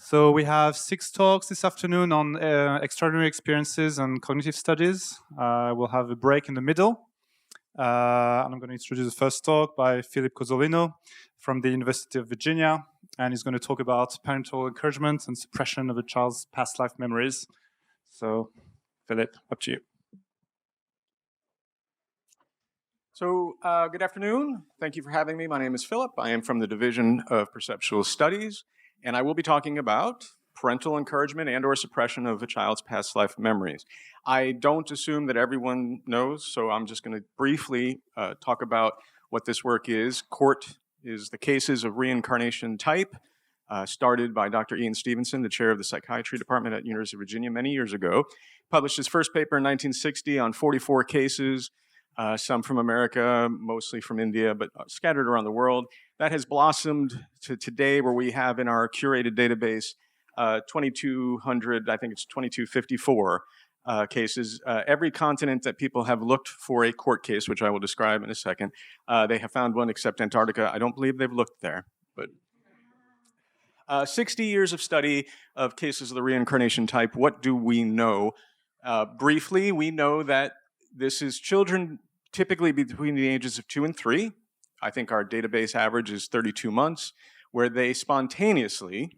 So we have 6 talks this afternoon on extraordinary experiences and cognitive studies. We'll have a break in the middle. And I'm going to introduce the first talk by Cozzolino from the University of Virginia. And he's going to talk about parental encouragement and suppression of a child's past life memories. So, Philip, up to you. So, good afternoon. Thank you for having me. My name is Philip. I am from the Division of Perceptual Studies, and I will be talking about parental encouragement and or suppression of a child's past life memories. I don't assume that everyone knows, so I'm just going to briefly talk about what this work is. COURT is the cases of reincarnation type, started by Dr. Ian Stevenson, the chair of the Psychiatry department at University of Virginia many years ago. Published his first paper in 1960 on 44 cases, some from America, mostly from India, but scattered around the world. That has blossomed to today where we have in our curated database 2,200, I think it's 2,254 cases. Every continent that people have looked for a court case, which I will describe in a second, they have found one except Antarctica. I don't believe they've looked there, but 60 years of study of cases of the reincarnation type. What do we know? Briefly, we know that this is children typically between the ages of 2 and 3. I think our database average is 32 months, where they spontaneously,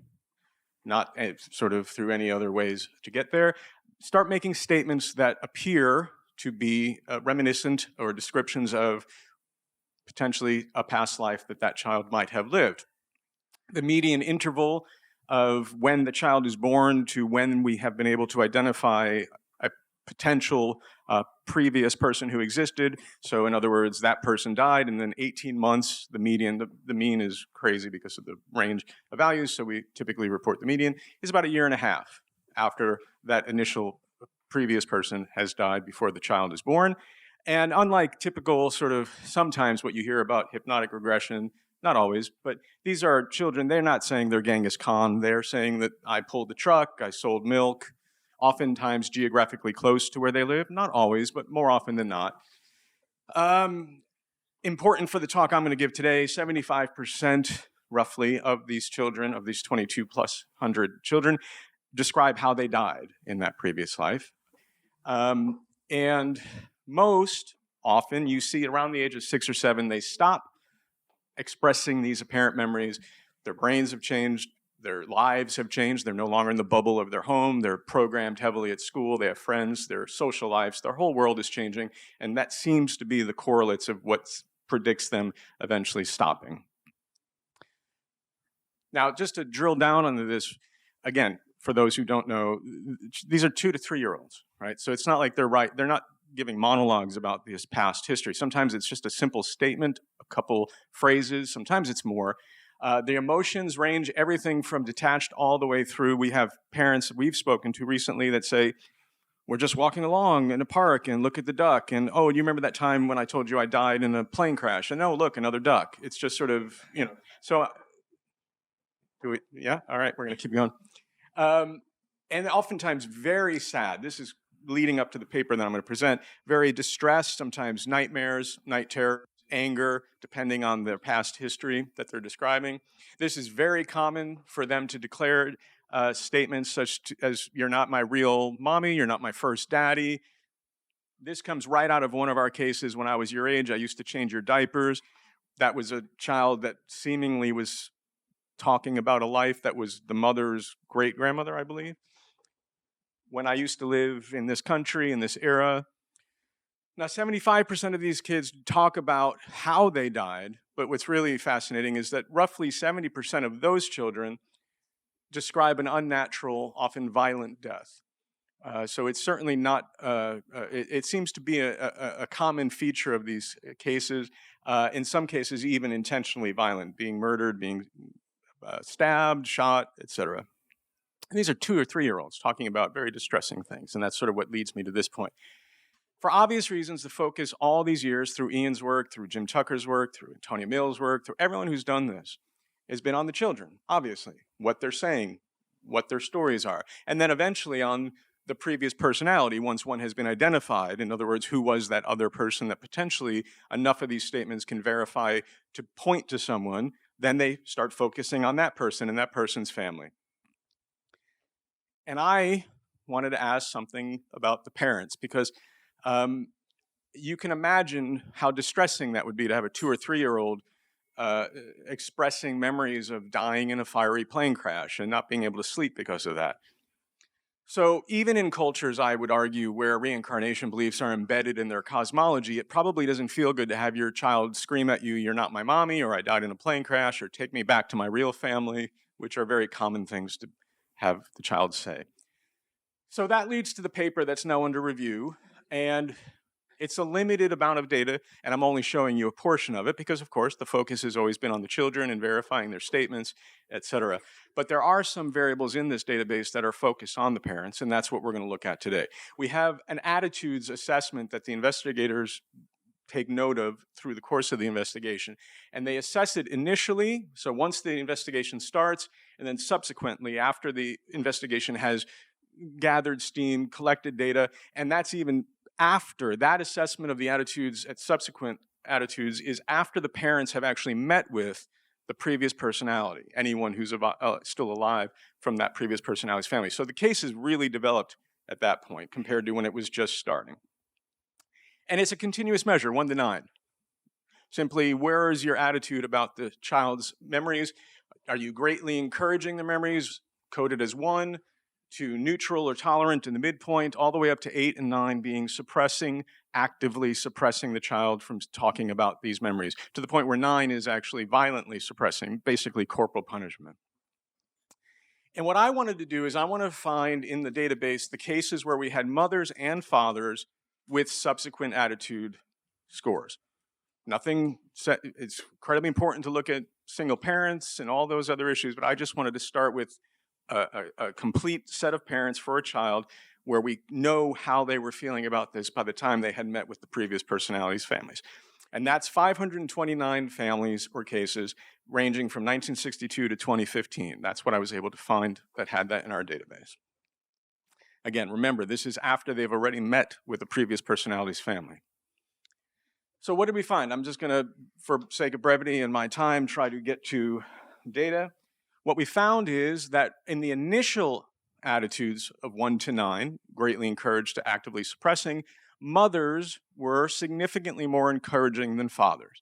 not sort of through any other ways to get there, start making statements that appear to be reminiscent or descriptions of potentially a past life that that child might have lived. The median interval of when the child is born to when we have been able to identify a potential previous person who existed. So in other words, that person died, and then 18 months, the median, the mean is crazy because of the range of values, so we typically report the median, is about a year and a half after that initial previous person has died before the child is born. And unlike typical sort of sometimes what you hear about hypnotic regression, not always, but these are children, they're not saying they're Genghis Khan, they're saying that I pulled the truck, I sold milk, oftentimes geographically close to where they live. Not always, but more often than not. Important for the talk I'm going to give today, 75% roughly of these children, of these 2,200+ children, describe how they died in that previous life. And most often, you see around the age of 6 or 7, they stop expressing these apparent memories. Their brains have changed. Their lives have changed. They're no longer in the bubble of their home. They're programmed heavily at school. They have friends. Their social lives. Their whole world is changing. And that seems to be the correlates of what predicts them eventually stopping. Now, just to drill down on this, again, for those who don't know, these are 2 to 3-year-olds, right? So it's not like they're not giving monologues about this past history. Sometimes it's just a simple statement, a couple phrases. Sometimes it's more. The emotions range everything from detached all the way through. We have parents we've spoken to recently that say, we're just walking along in a park and look at the duck. And, oh, you remember that time when I told you I died in a plane crash? And, oh, look, another duck. It's just sort of, So, yeah? All right, we're going to keep going. And oftentimes very sad. This is leading up to the paper that I'm going to present. Very distressed, sometimes nightmares, night terror, anger, depending on their past history that they're describing. This is very common for them to declare statements such as, you're not my real mommy, you're not my first daddy. This comes right out of one of our cases. When I was your age, I used to change your diapers. That was a child that seemingly was talking about a life that was the mother's great-grandmother, I believe. When I used to live in this country, in this era. Now, 75% of these kids talk about how they died, but what's really fascinating is that roughly 70% of those children describe an unnatural, often violent death. So it's certainly not, it seems to be a common feature of these cases, in some cases even intentionally violent, being murdered, being stabbed, shot, etc. And these are 2 or 3-year-olds talking about very distressing things, and that's sort of what leads me to this point. For obvious reasons, the focus all these years through Ian's work, through Jim Tucker's work, through Antonia Mills' work, through everyone who's done this, has been on the children, obviously, what they're saying, what their stories are, and then eventually on the previous personality once one has been identified. In other words, who was that other person that potentially enough of these statements can verify to point to someone, then they start focusing on that person and that person's family. And I wanted to ask something about the parents, because you can imagine how distressing that would be to have a 2 or 3-year-old expressing memories of dying in a fiery plane crash and not being able to sleep because of that. So even in cultures, I would argue, where reincarnation beliefs are embedded in their cosmology, it probably doesn't feel good to have your child scream at you, "You're not my mommy," or "I died in a plane crash," or "Take me back to my real family," which are very common things to have the child say. So that leads to the paper that's now under review, and it's a limited amount of data, and I'm only showing you a portion of it because, of course, the focus has always been on the children and verifying their statements, etc. But there are some variables in this database that are focused on the parents, and that's what we're going to look at today. We have an attitudes assessment that the investigators take note of through the course of the investigation, and they assess it initially, so once the investigation starts, and then subsequently after the investigation has gathered steam, collected data, and that's even after that assessment of the attitudes at subsequent attitudes is after the parents have actually met with the previous personality, anyone who's still alive from that previous personality's family. So the case is really developed at that point compared to when it was just starting. And it's a continuous measure, 1 to 9. Simply, where is your attitude about the child's memories? Are you greatly encouraging the memories, coded as 1, to neutral or tolerant in the midpoint, all the way up to 8 and 9 being suppressing, actively suppressing the child from talking about these memories, to the point where 9 is actually violently suppressing, basically corporal punishment. And what I wanted to do is I want to find in the database the cases where we had mothers and fathers with subsequent attitude scores. Nothing, it's incredibly important to look at single parents and all those other issues, but I just wanted to start with a complete set of parents for a child where we know how they were feeling about this by the time they had met with the previous personality's families. And that's 529 families or cases ranging from 1962 to 2015. That's what I was able to find that had that in our database. Again, remember, this is after they've already met with the previous personality's family. So what did we find? I'm just going to, for sake of brevity and my time, try to get to data. What we found is that in the initial attitudes of 1 to 9, greatly encouraged to actively suppressing, mothers were significantly more encouraging than fathers.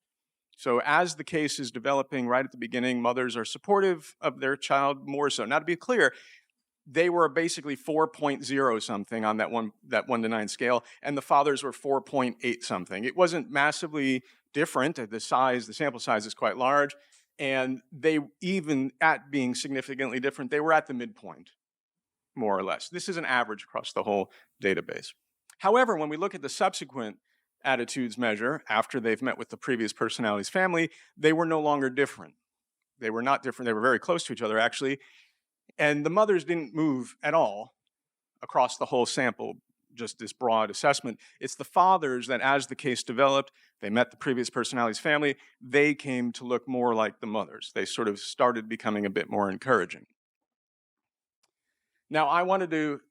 So as the case is developing right at the beginning, mothers are supportive of their child more so. Now, to be clear, they were basically 4.0 something on that 1 to 9 scale, and the fathers were 4.8 something. It wasn't massively different. The sample size is quite large. And they, even at being significantly different, they were at the midpoint, more or less. This is an average across the whole database. However, when we look at the subsequent attitudes measure, after they've met with the previous personality's family, they were no longer different. They were not different. They were very close to each other, actually. And the mothers didn't move at all across the whole sample, just this broad assessment. It's the fathers that, as the case developed, they met the previous personality's family, they came to look more like the mothers. They sort of started becoming a bit more encouraging. Now, I wanted to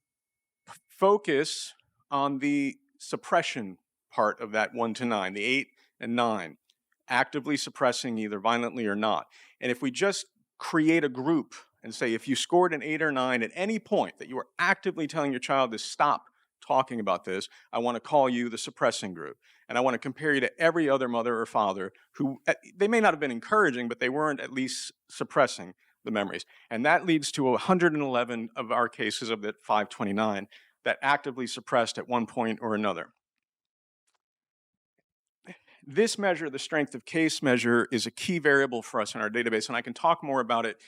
focus on the suppression part of that 1 to 9, the 8 and 9, actively suppressing either violently or not. And if we just create a group and say, if you scored an 8 or 9 at any point that you were actively telling your child to stop talking about this, I want to call you the suppressing group. And I want to compare you to every other mother or father who, they may not have been encouraging, but they weren't at least suppressing the memories. And that leads to 111 of our cases of the 529 that actively suppressed at one point or another. This measure, the strength of case measure, is a key variable for us in our database, and I can talk more about it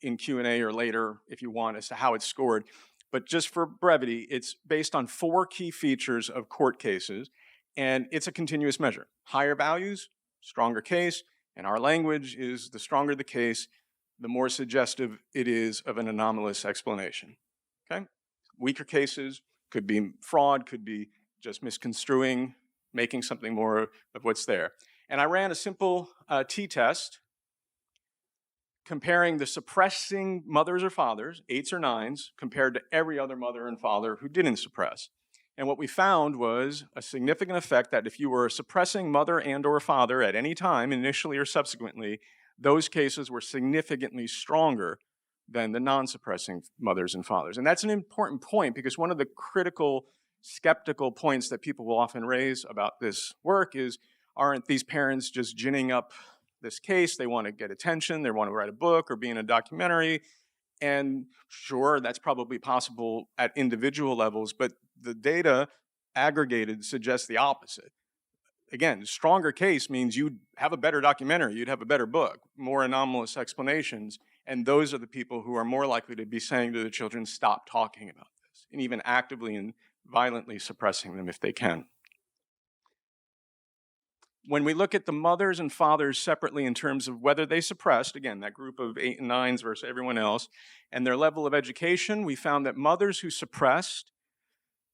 in Q&A or later if you want as to how it's scored. But just for brevity, it's based on 4 key features of court cases, and it's a continuous measure. Higher values, stronger case, and our language is the stronger the case, the more suggestive it is of an anomalous explanation. Okay? Weaker cases could be fraud, could be just misconstruing, making something more of what's there. And I ran a simple t-test comparing the suppressing mothers or fathers, 8s or 9s, compared to every other mother and father who didn't suppress. And what we found was a significant effect that if you were a suppressing mother and or father at any time, initially or subsequently, those cases were significantly stronger than the non-suppressing mothers and fathers. And that's an important point, because one of the critical skeptical points that people will often raise about this work is, aren't these parents just ginning up this case? They want to get attention, they want to write a book or be in a documentary. And sure, that's probably possible at individual levels, but the data aggregated suggests the opposite. Again, stronger case means you'd have a better documentary, you'd have a better book, more anomalous explanations, and those are the people who are more likely to be saying to the children, stop talking about this, and even actively and violently suppressing them if they can. When we look at the mothers and fathers separately in terms of whether they suppressed, again, that group of 8 and 9s versus everyone else, and their level of education, we found that mothers who suppressed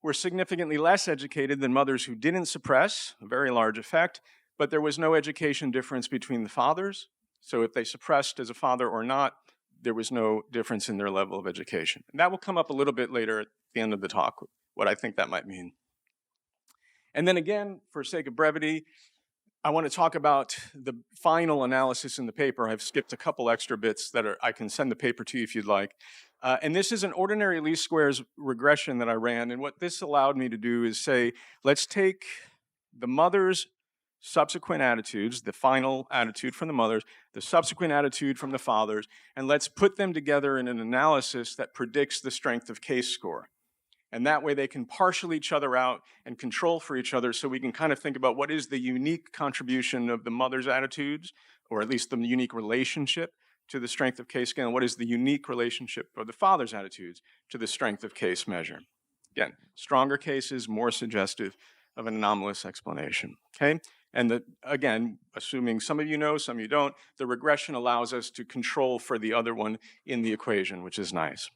were significantly less educated than mothers who didn't suppress, a very large effect, but there was no education difference between the fathers. So if they suppressed as a father or not, there was no difference in their level of education. And that will come up a little bit later at the end of the talk, what I think that might mean. And then again, for sake of brevity, I want to talk about the final analysis in the paper. I've skipped a couple extra bits that I can send the paper to you if you'd like. And this is an ordinary least squares regression that I ran. And what this allowed me to do is say, let's take the mother's subsequent attitudes, the final attitude from the mothers, the subsequent attitude from the fathers, and let's put them together in an analysis that predicts the strength of case score. And that way they can partial each other out and control for each other, so we can kind of think about what is the unique contribution of the mother's attitudes, or at least the unique relationship to the strength of case scale, and what is the unique relationship of the father's attitudes to the strength of case measure. Again, stronger cases, more suggestive of an anomalous explanation, okay? And again, assuming some of you know, some of you don't, the regression allows us to control for the other one in the equation, which is nice.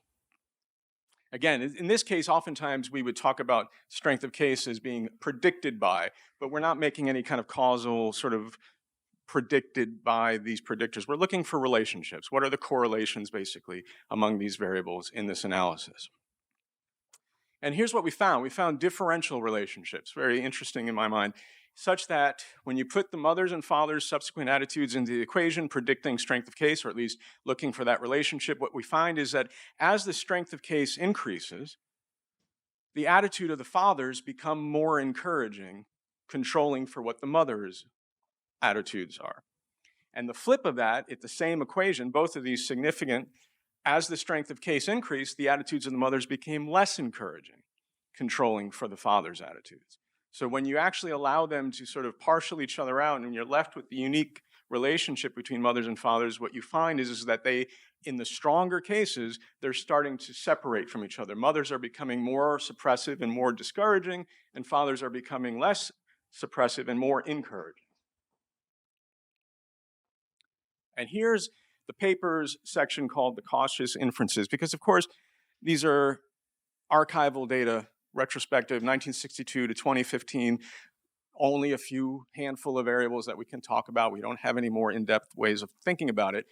Again, in this case, oftentimes we would talk about strength of case as being predicted by, but we're not making any kind of causal sort of predicted by these predictors. We're looking for relationships. What are the correlations, basically, among these variables in this analysis? And here's what we found. We found differential relationships, very interesting in my mind, such that when you put the mothers and fathers' subsequent attitudes into the equation, predicting strength of case, or at least looking for that relationship, what we find is that as the strength of case increases, the attitude of the fathers become more encouraging, controlling for what the mother's attitudes are. And the flip of that, at the same equation, both of these significant, as the strength of case increased, the attitudes of the mothers became less encouraging, controlling for the father's attitudes. So when you actually allow them to sort of partial each other out and you're left with the unique relationship between mothers and fathers, what you find is that they, in the stronger cases, they're starting to separate from each other. Mothers are becoming more suppressive and more discouraging, and fathers are becoming less suppressive and more encouraging. And here's the paper's section called the cautious inferences, because of course, these are archival data, retrospective, 1962 to 2015, only a few handful of variables that we can talk about. We don't have any more in-depth ways of thinking about it.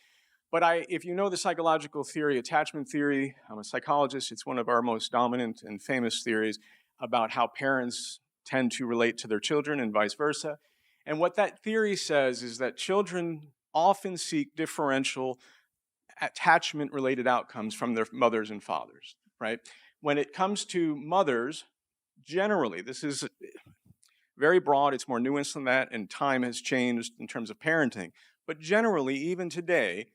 But if you know the psychological theory, attachment theory, I'm a psychologist, it's one of our most dominant and famous theories about how parents tend to relate to their children and vice versa. And what that theory says is that children often seek differential attachment-related outcomes from their mothers and fathers, right? When it comes to mothers, generally, this is very broad, it's more nuanced than that, and time has changed in terms of parenting. But generally, even today,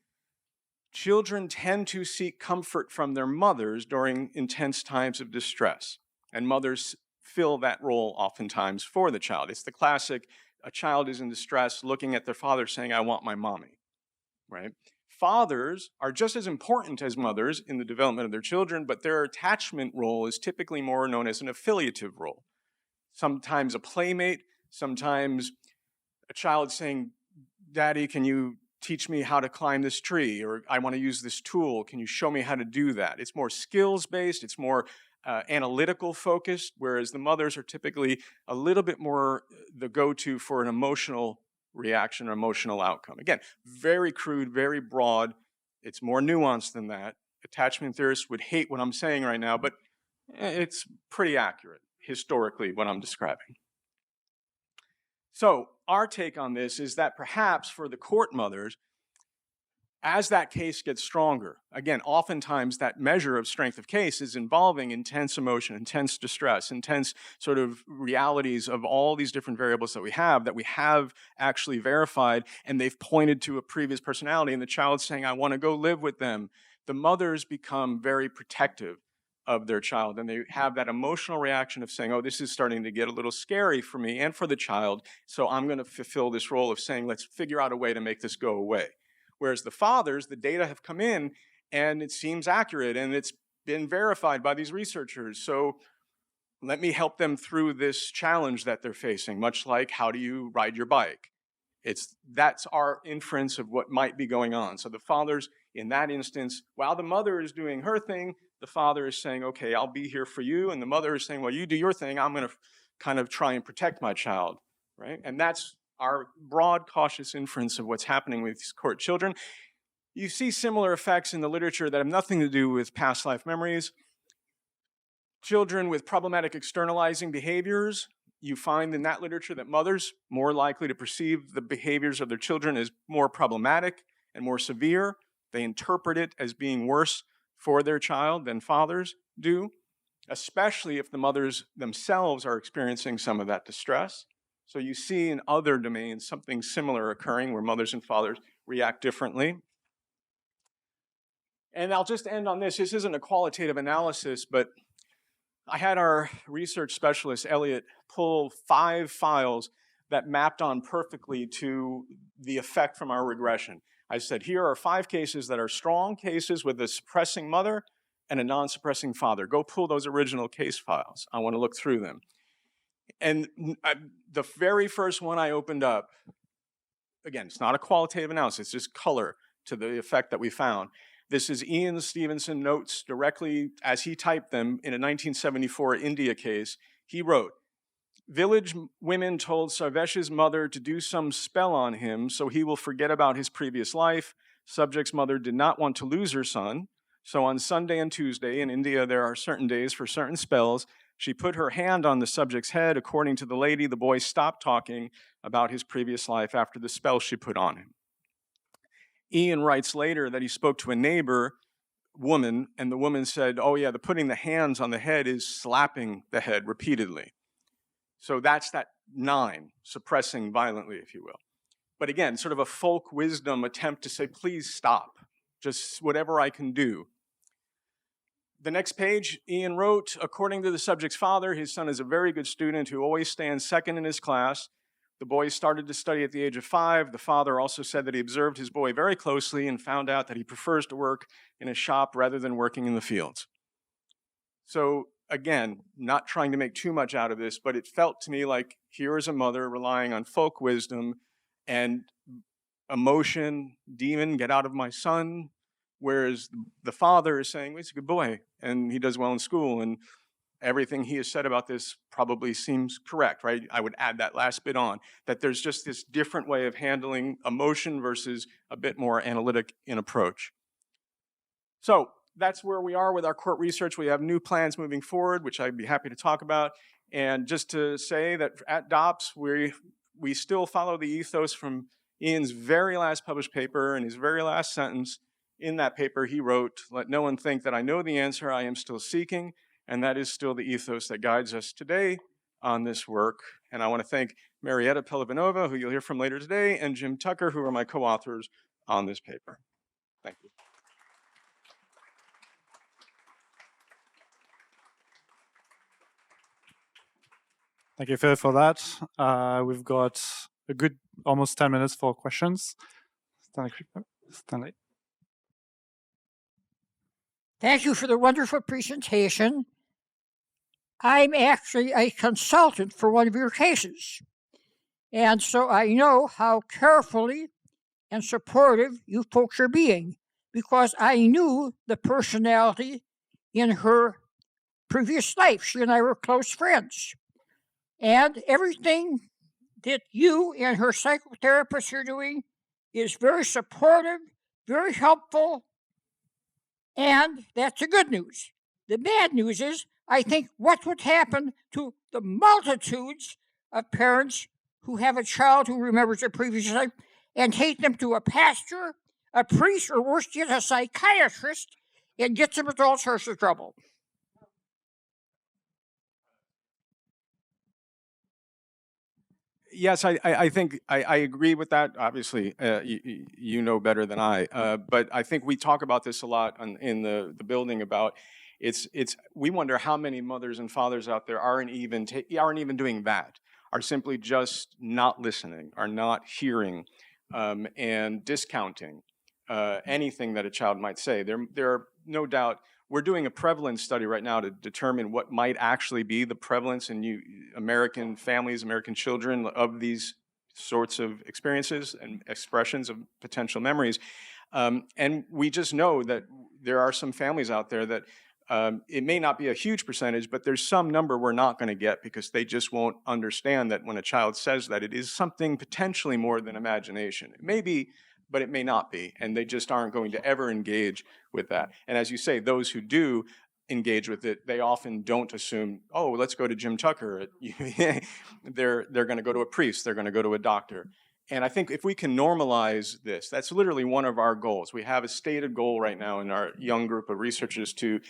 children tend to seek comfort from their mothers during intense times of distress. And mothers fill that role oftentimes for the child. It's the classic, a child is in distress, looking at their father saying, I want my mommy, right? Fathers are just as important as mothers in the development of their children, but their attachment role is typically more known as an affiliative role. Sometimes a playmate, sometimes a child saying, Daddy, can you teach me how to climb this tree? Or I want to use this tool. Can you show me how to do that? It's more skills-based. It's more analytical focused, whereas the mothers are typically a little bit more the go-to for an emotional reaction or emotional outcome. Again, very crude, very broad. It's more nuanced than that. Attachment theorists would hate what I'm saying right now, but it's pretty accurate historically what I'm describing. So our take on this is that perhaps for the court mothers, As that case gets stronger, again, oftentimes that measure of strength of case is involving intense emotion, intense distress, intense sort of realities of all these different variables that we have actually verified, and they've pointed to a previous personality, and the child's saying, I want to go live with them. The mothers become very protective of their child, and they have that emotional reaction of saying, oh, this is starting to get a little scary for me and for the child, so I'm going to fulfill this role of saying, let's figure out a way to make this go away. Whereas the fathers, the data have come in, and it seems accurate, and it's been verified by these researchers. So let me help them through this challenge that they're facing, much like how do you ride your bike? That's our inference of what might be going on. So the fathers, in that instance, while the mother is doing her thing, the father is saying, okay, I'll be here for you. And the mother is saying, well, you do your thing. I'm going to kind of try and protect my child, right? And that's our broad, cautious inference of what's happening with these court children. You see similar effects in the literature that have nothing to do with past life memories. Children with problematic externalizing behaviors, you find in that literature that mothers more likely to perceive the behaviors of their children as more problematic and more severe. They interpret it as being worse for their child than fathers do, especially if the mothers themselves are experiencing some of that distress. So you see in other domains something similar occurring where mothers and fathers react differently. And I'll just end on this. This isn't a qualitative analysis, but I had our research specialist, Elliot, pull 5 files that mapped on perfectly to the effect from our regression. I said, here are 5 cases that are strong cases with a suppressing mother and a non-suppressing father. Go pull those original case files. I want to look through them. And the very first one I opened up, again, it's not a qualitative analysis, it's just color to the effect that we found. This is Ian Stevenson notes directly as he typed them in a 1974 India case. He wrote, village women told Sarvesh's mother to do some spell on him so he will forget about his previous life. Subject's mother did not want to lose her son. So on Sunday and Tuesday, in India there are certain days for certain spells, she put her hand on the subject's head. According to the lady, the boy stopped talking about his previous life after the spell she put on him. Ian writes later that he spoke to a neighbor woman, and the woman said, oh yeah, the putting the hands on the head is slapping the head repeatedly. So that's that 9, suppressing violently, if you will. But again, sort of a folk wisdom attempt to say, please stop, just whatever I can do. The next page, Ian wrote, according to the subject's father, his son is a very good student who always stands second in his class. The boy started to study at the age of 5. The father also said that he observed his boy very closely and found out that he prefers to work in a shop rather than working in the fields. So again, not trying to make too much out of this, but it felt to me like here is a mother relying on folk wisdom and emotion, demon, get out of my son, whereas the father is saying, well, he's a good boy, and he does well in school, and everything he has said about this probably seems correct, right? I would add that last bit on, that there's just this different way of handling emotion versus a bit more analytic in approach. So that's where we are with our court research. We have new plans moving forward, which I'd be happy to talk about. And just to say that at DOPS, we still follow the ethos from Ian's very last published paper and his very last sentence. In that paper, he wrote, let no one think that I know the answer, I am still seeking. And that is still the ethos that guides us today on this work. And I want to thank Marieta Pehlivanova, who you'll hear from later today, and Jim Tucker, who are my co-authors on this paper. Thank you. Thank you, Phil, for that. We've got a good almost 10 minutes for questions. Stanley. Thank you for the wonderful presentation. I'm actually a consultant for one of your cases, and so I know how carefully and supportive you folks are being, because I knew the personality in her previous life. She and I were close friends. And everything that you and her psychotherapist are doing is very supportive, very helpful, and that's the good news. The bad news is, I think, what would happen to the multitudes of parents who have a child who remembers their previous life and take them to a pastor, a priest, or worse yet, a psychiatrist, and gets them into all sorts of trouble. Yes, I think I agree with that. Obviously, you know better than I. But I think we talk about this a lot in the building about it's. We wonder how many mothers and fathers out there aren't even doing that. Are simply just not listening, are not hearing, and discounting anything that a child might say. There are no doubt. We're doing a prevalence study right now to determine what might actually be the prevalence in American families, American children of these sorts of experiences and expressions of potential memories. And we just know that there are some families out there that it may not be a huge percentage, but there's some number we're not going to get because they just won't understand that when a child says that, it is something potentially more than imagination. It may be, but it may not be, and they just aren't going to ever engage with that. And as you say, those who do engage with it, they often don't assume, oh, let's go to Jim Tucker. They're going to go to a priest, they're going to go to a doctor. And I think if we can normalize this, that's literally one of our goals. We have a stated goal right now in our young group of researchers to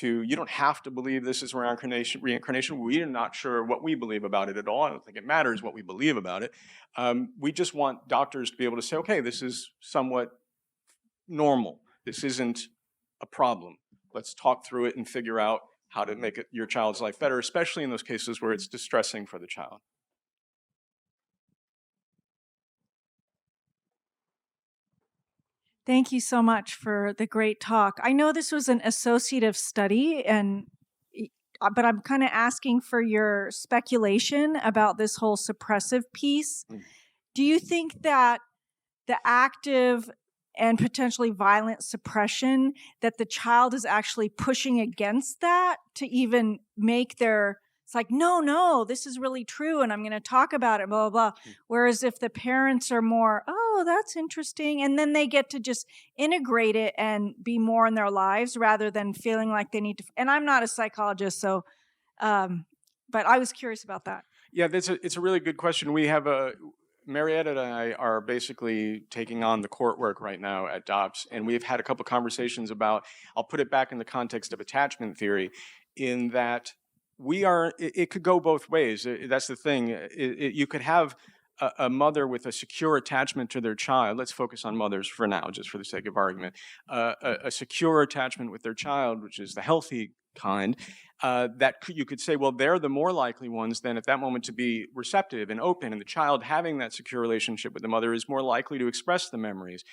you don't have to believe this is reincarnation. We're not sure what we believe about it at all. I don't think it matters what we believe about it. We just want doctors to be able to say, okay, this is somewhat normal. This isn't a problem. Let's talk through it and figure out how to make your child's life better, especially in those cases where it's distressing for the child. Thank you so much for the great talk. I know this was an associative study, but I'm kind of asking for your speculation about this whole suppressive piece. Do you think that the active and potentially violent suppression, that the child is actually pushing against that to even make it's like, no, this is really true, and I'm going to talk about it, blah, blah, blah. Whereas if the parents are more, oh, that's interesting, and then they get to just integrate it and be more in their lives rather than feeling like they need to. And I'm not a psychologist, so, but I was curious about that. Yeah, it's a really good question. We have Marieta and I are basically taking on the court work right now at DOPS, and we've had a couple conversations about, I'll put it back in the context of attachment theory, in that it could go both ways. That's the thing. You could have a mother with a secure attachment to their child. Let's focus on mothers for now, just for the sake of argument. A secure attachment with their child, which is the healthy kind, that you could say, well, they're the more likely ones then at that moment to be receptive and open, and the child having that secure relationship with the mother is more likely to express the memories.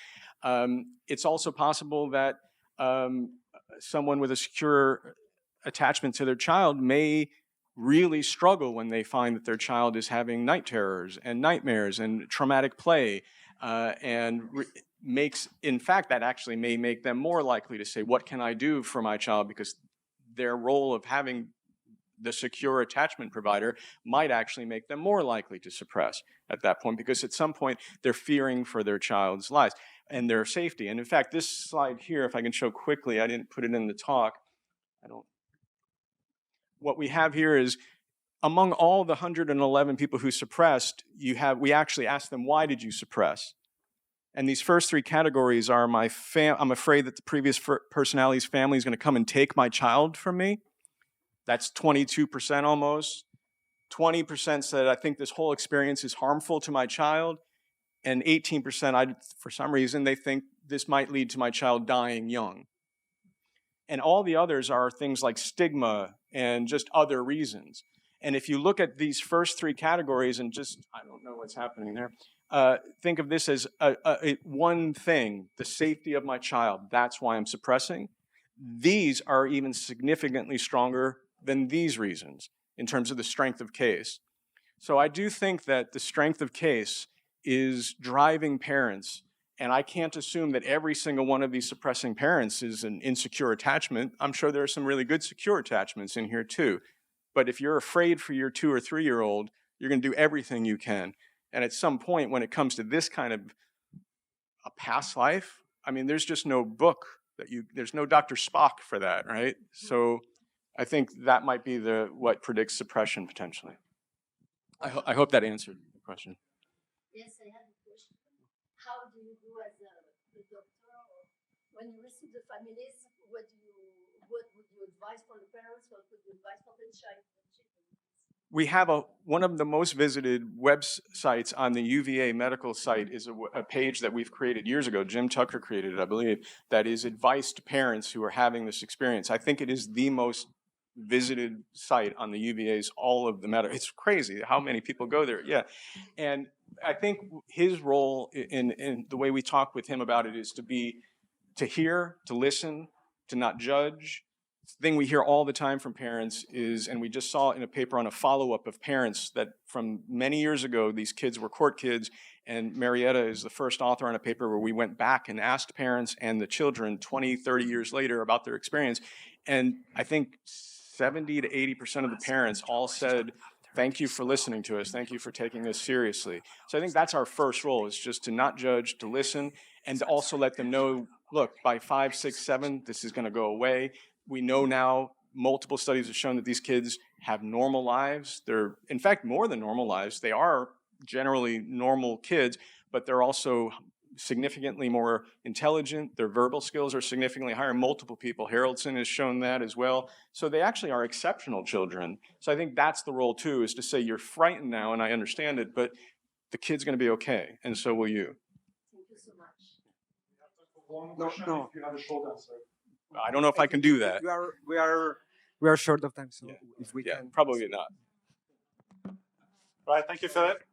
It's also possible that someone with a secure attachment to their child may really struggle when they find that their child is having night terrors and nightmares and traumatic play, in fact, that actually may make them more likely to say, what can I do for my child? Because their role of having the secure attachment provider might actually make them more likely to suppress at that point, because at some point they're fearing for their child's lives and their safety. And in fact, this slide here, if I can show quickly, I didn't put it in the talk. What we have here is, among all the 111 people who suppressed, we actually asked them, why did you suppress? And these first three categories are I'm afraid that the previous personality's family is going to come and take my child from me. That's 22% almost. 20% said, I think this whole experience is harmful to my child. And 18%, for some reason, they think this might lead to my child dying young. And all the others are things like stigma and just other reasons. And if you look at these first three categories and I don't know what's happening there, think of this as one thing, the safety of my child. That's why I'm suppressing. These are even significantly stronger than these reasons in terms of the strength of case. So I do think that the strength of case is driving parents. And I can't assume that every single one of these suppressing parents is an insecure attachment. I'm sure there are some really good secure attachments in here too. But if you're afraid for your 2 or 3-year-old, you're going to do everything you can. And at some point, when it comes to this kind of a past life, I mean, there's just no book there's no Dr. Spock for that, right? So I think that might be what predicts suppression potentially. I hope that answered the question. Yes, I have a question. How do do you do as a doctor? Or when you receive the families, what would you advise for the parents? What would you advise for the child? We have one of the most visited websites on the UVA medical site is a page that we've created years ago. Jim Tucker created it, I believe, that is advice to parents who are having this experience. I think it is the most visited site on the UVA's all of the medical. It's crazy how many people go there. Yeah. And I think his role in the way we talk with him about it is to hear, to listen, to not judge. The thing we hear all the time from parents is, and we just saw in a paper on a follow-up of parents that from many years ago, these kids were court kids, and Marieta is the first author on a paper where we went back and asked parents and the children 20, 30 years later about their experience. And I think 70 to 80% of the parents all said, thank you for listening to us. Thank you for taking us seriously. So I think that's our first role, is just to not judge, to listen, and to also let them know, look, by 5, 6, 7, this is going to go away. We know now, multiple studies have shown that these kids have normal lives. They're, in fact, more than normal lives. They are generally normal kids, but they're also significantly more intelligent. Their verbal skills are significantly higher. Multiple people, Haroldson has shown that as well. So they actually are exceptional children. So I think that's the role too, is to say you're frightened now, and I understand it, but the kid's going to be okay, and so will you. Thank you so much. One question, no. if you have a short answer. I don't know if I can do that. We are short of time, so Yeah. if we Yeah, can. probably not. Right, thank you, Philip.